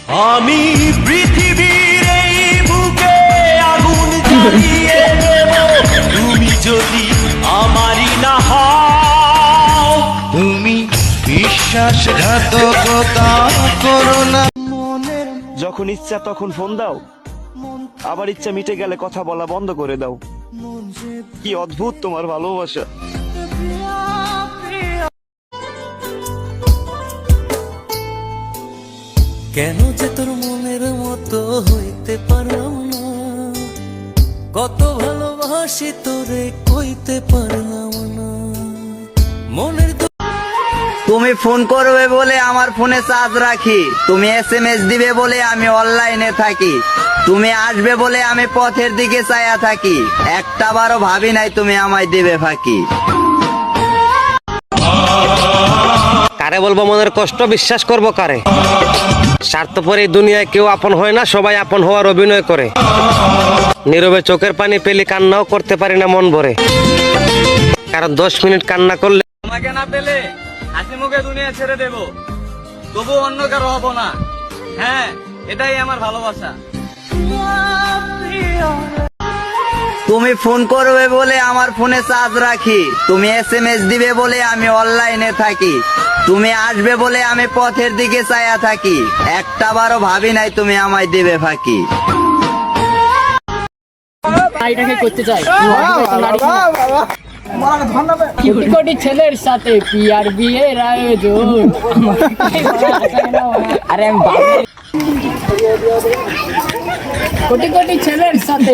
আমি পৃথিবীর এই বুকে আগুন জ্বালিয়ে দেব তুমি যদি আমারই না হও। তুমি বিশ্বাসঘাতকতা করো না। যখন ইচ্ছা তখন ফোন দাও, আবার ইচ্ছা মিটে গেলে কথা বলা বন্ধ করে দাও। কি অদ্ভুত তোমার ভালোবাসা। কেন যে তোর মনের মতো হইতে পারলাম না, কত ভালোবাসি তোরে কইতে পারলাম না মনের। তুমি ফোন করবে বলে আমার ফোনে চার্জ রাখি, তুমি SMS দিবে বলে আমি অনলাইনে থাকি, তুমি আসবে বলে আমি পথের দিকে চাইয়া থাকি, একটা বারও ভাবি নাই তুমি আমায় দিবে ফাঁকি। কারে বলবো মনের কষ্ট, বিশ্বাস করবো কারে? স্বার্থপর এই দুনিয়ায় কেউ আপন হয় না, সবাই আপন হওয়ার অভিনয় করে। নীরবে চোখের পানি পেলে কান্নাও করতে পারি না মন ভরে, কারণ 10 মিনিট কান্না করলে তোমাকে না পেলে হাসি মুখে দুনিয়া ছেড়ে দেব, তবু অন্য কারো হব না। হ্যাঁ, এটাই আমার ভালোবাসা। তুমি ফোন করবে বলে আমার ফোনে চার্জ রাখি, তুমি SMS দিবে বলে আমি অনলাইনে থাকি, তুমি আসবে বলে আমি পথের দিকে চাইয়া থাকি, একটা বারও ভাবি নাই তুমি আমায় দিবে ফাঁকি। এটাকে করতে চাই কোটি কোটি ছেলের সাথে পিয়ার বিয়ের আয়োজন। আরে আমি কোটি কোটি ছেলের সাথে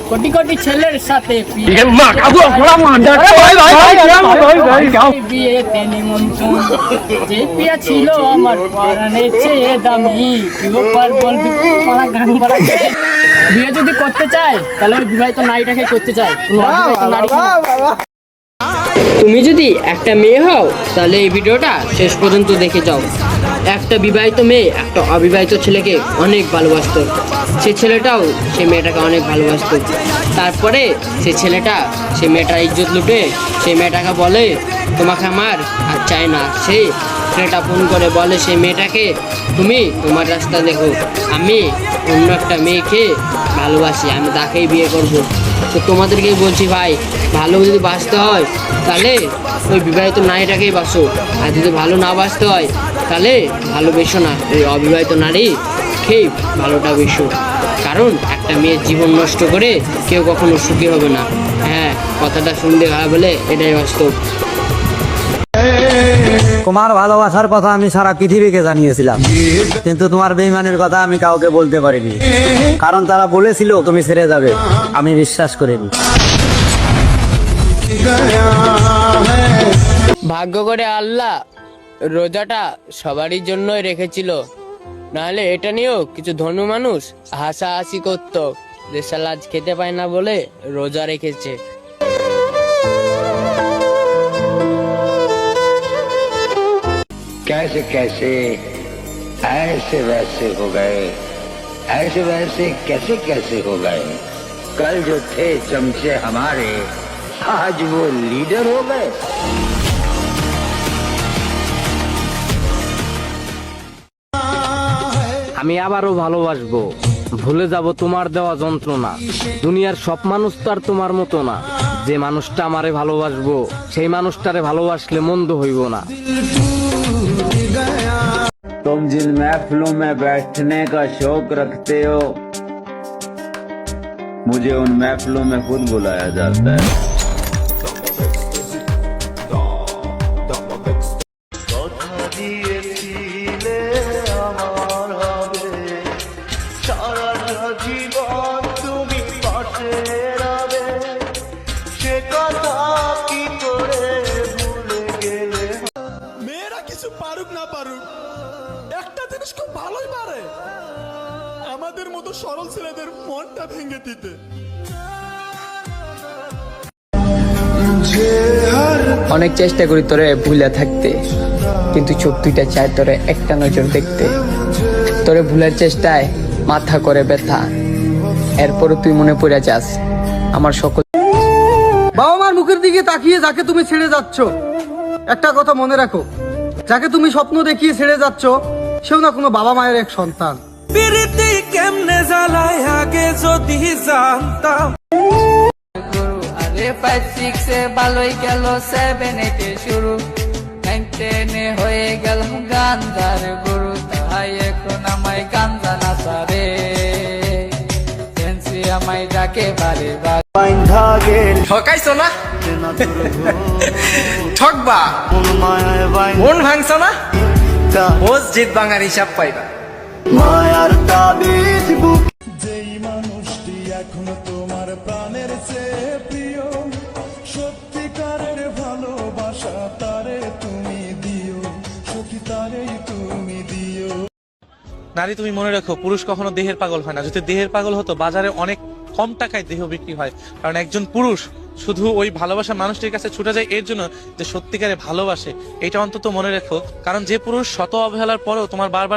কোটি কোটি ছেলের সাথে বিয়েতে নিমন্ত্রণ, যে পিয়া ছিল আমার পরাণের চেয়ে দামি। গান করা বিয়ে যদি করতে চায় তাহলে ওই বিবাহিত নারীটাকে করতে চায়। তুমি যদি একটা মেয়ে হও তাহলে এই ভিডিওটা শেষ পর্যন্ত দেখে যাও। একটা বিবাহিত মেয়ে একটা অবিবাহিত ছেলেকে অনেক ভালোবাসতো, সে ছেলেটাও সে মেয়েটাকে অনেক ভালোবাসতো। তারপরে সে ছেলেটা সে মেয়েটার ইজ্জত লুটে সেই মেয়েটাকে বলে তোমাকে আমার আর চাই না। সেই ছেলেটা ফোন করে বলে সেই মেয়েটাকে তুমি তোমার রাস্তা দেখো, আমি অন্য একটা মেয়েকে ভালোবাসি, আমি তাকেই বিয়ে করব। তো তোমাদেরকেই বলছি ভাই, ভালো যদি বাঁচতে হয় তাহলে ওই বিবাহিত নারীটাকেই বাসো, আর যদি ভালো না বাঁচতে হয় তাহলে ভালোবেসো না, ওই অবিবাহিত নারী খেয়ে ভালোটা বেসো। কারণ একটা মেয়ের জীবন নষ্ট করে কেউ কখনো সুখী হবে না। হ্যাঁ, কথাটা শুনতে খারাপ বলে এটাই বাস্তব। তোমার ভালোবাসার কথা আমি সারা পৃথিবীকে জানিয়েছিলাম, কিন্তু তোমার বেঈমানের কথা আমি কাউকে বলতে পারিনি, কারণ তারা বলেছিল তুমি ছেড়ে যাবে, আমি বিশ্বাস করিনি। ভাগ্য করে আল্লাহ রোজাটা সবারই জন্যই রেখেছিল, নাহলে এটা নিয়েও কিছু ধনু মানুষ হাসাহাসি করতো যে শালা আজ খেতে পায় না বলে রোজা রেখেছে। कैसे कैसे ऐसे वैसे हो गए, ऐसे वैसे कैसे कैसे हो गए, कल जो थे चमचे हमारे आज वो लीडर हो गए। আমি আবারও ভালোবাসবো, ভুলে যাব তোমার দেওয়া যন্ত্রণা। দুনিয়ার সব মানুষ তো আর তোমার মতো না, যে মানুষটা আমারে ভালোবাসবো সেই মানুষটারে ভালোবাসলে মন্দ হইব না। तुम जिन महफिलों में बैठने का शौक रखते हो, मुझे उन महफिलों में खुद बुलाया जाता है। জীবন তুমি পাশে রবে, সে কথা কি করে ভুলে গেলে। মেয়েরা কিছু পারুক না পারুক, একটা জিনিস খুব ভালোই পারে, আমাদের মতো সরল ছেলেদের মনটা ভেঙে দিতে। যে অনেক চেষ্টা করি তোরে ভুলে থাকতে, কিন্তু চোখ দুইটা চায় তোরে একটা নজর দেখতে। তোরে ভুলের চেষ্টায় মাথা করে ব্যথা, এরপরও তুই মনে পড়ে যাস আমার সকল। বাবা মার মুখের দিকে তাকিয়ে যাকে তুমি ছেড়ে যাচ্ছ, একটা কথা মনে রাখো, যাকে তুমি স্বপ্ন দেখিয়ে ছেড়ে যাচ্ছ সেও না কোনো বাবা মায়ের এক সন্তান। প্রীতি কেমনে জ্বালায় আগে যদি জানতাম। আরে 5, 6 ভালোই গেল, 7, 8 শুরু, 9, 10 হয়ে গেল গান্ধার গুরু। তাই এখন আমায় গান্ধা না সারে, আমায় ডাকে বারে বারে। ঠকাইছো না? ঠকবা, মন ভাঙছ না? মসজিদ ভাঙার হিসাব পাইবা। যেই মানুষটি এখন তোমার প্রাণের চেয়ে প্রিয়, সত্যিকারের ভালোবাসা তারে তুমি দিও, সখী তারেই তুমি দিও। নারী, তুমি মনে রাখো, পুরুষ কখনো দেহের পাগল হয় না। যদি দেহের পাগল হতো বাজারে অনেক কম টাকায় দেহ বিক্রি হয়, কারণ একজন পুরুষ শুধু ওই ভালোবাসা মানুষটির কাছে ছুটে যায় এর জন্য যে সত্যিকারে ভালোবাসে। এটা অন্তত মনে রেখো, কারণ যে পুরুষ শত অবহেলার পরেও তোমার বারবার